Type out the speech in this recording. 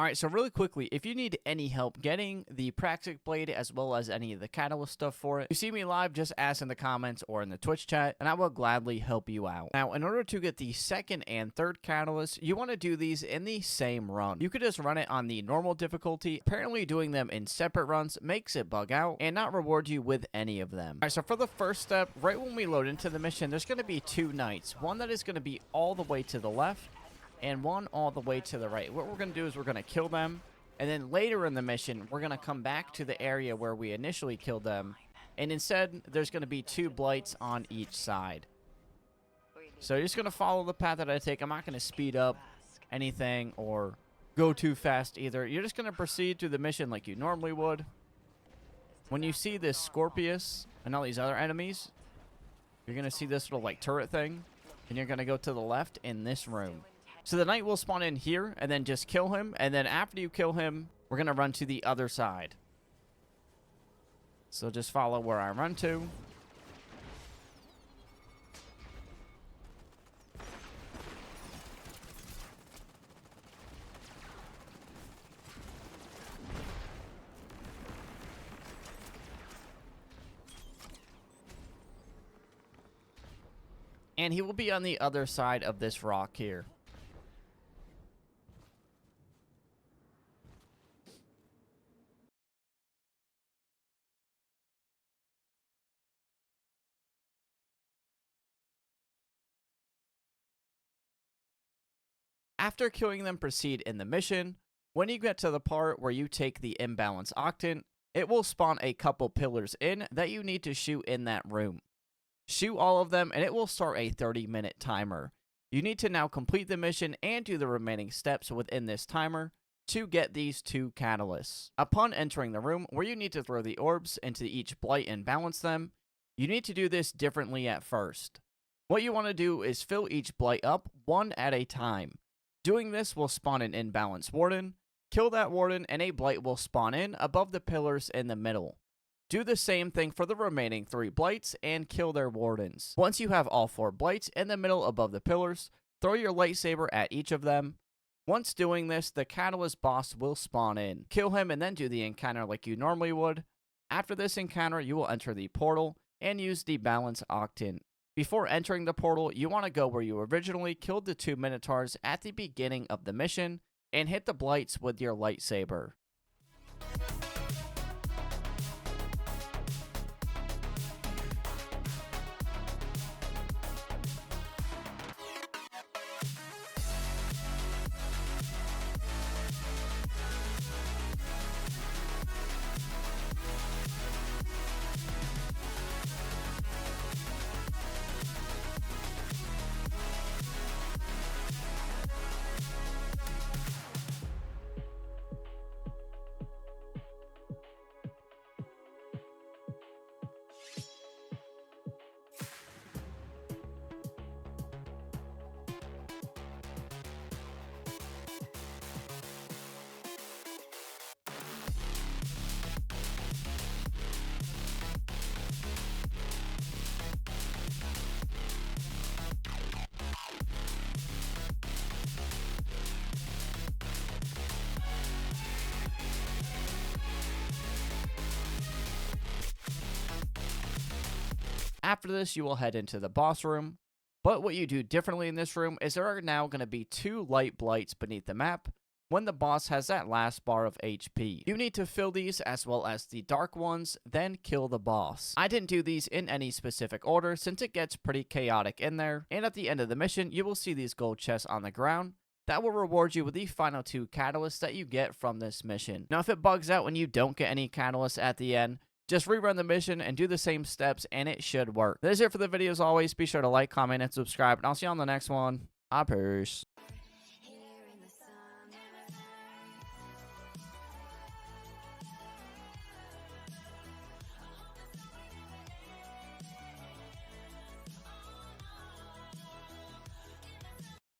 Alright, so really quickly, if you need any help getting the Praxic blade as well as any of the catalyst stuff for it, you see me live, just ask in the comments or in the Twitch chat, and I will gladly help you out. Now, in order to get the second and third catalyst, you want to do these in the same run. You could just run it on the normal difficulty. Apparently, doing them in separate runs makes it bug out and not reward you with any of them. Alright, so for the first step, right when we load into the mission, there's going to be two knights. One that is going to be all the way to the left, and one all the way to the right. What we're going to do is we're going to kill them, and then later in the mission, we're going to come back to the area where we initially killed them, and instead, there's going to be two blights on each side. So you're just going to follow the path that I take. I'm not going to speed up anything or go too fast either. You're just going to proceed through the mission like you normally would. When you see this Scorpius and all these other enemies, you're going to see this little like turret thing, and you're going to go to the left in this room. So the knight will spawn in here, and then just kill him, and then after you kill him, we're going to run to the other side. So just follow where I run to. And he will be on the other side of this rock here. After killing them, proceed in the mission. When you get to the part where you take the imbalance octant, it will spawn a couple pillars in that you need to shoot in that room. Shoot all of them, and it will start a 30-minute timer. You need to now complete the mission and do the remaining steps within this timer to get these two catalysts. Upon entering the room where you need to throw the orbs into each blight and balance them, you need to do this differently at first. What you want to do is fill each blight up one at a time. Doing this will spawn an imbalanced warden, kill that warden, and a blight will spawn in above the pillars in the middle. Do the same thing for the remaining 3 blights and kill their wardens. Once you have all 4 blights in the middle above the pillars, throw your lightsaber at each of them. Once doing this, the catalyst boss will spawn in. Kill him and then do the encounter like you normally would. After this encounter, you will enter the portal and use the balance octant. Before entering the portal, you want to go where you originally killed the 2 minotaurs at the beginning of the mission and hit the blights with your lightsaber. After this, you will head into the boss room, but what you do differently in this room is there are now going to be 2 light blights beneath the map when the boss has that last bar of HP. You need to fill these as well as the dark ones, then kill the boss. I didn't do these in any specific order since it gets pretty chaotic in there, and at the end of the mission, you will see these gold chests on the ground that will reward you with the final 2 catalysts that you get from this mission. Now, if it bugs out when you don't get any catalysts at the end, just rerun the mission and do the same steps and it should work. That is it for the video as always. Be sure to like, comment, and subscribe, and I'll see you on the next one. Peace.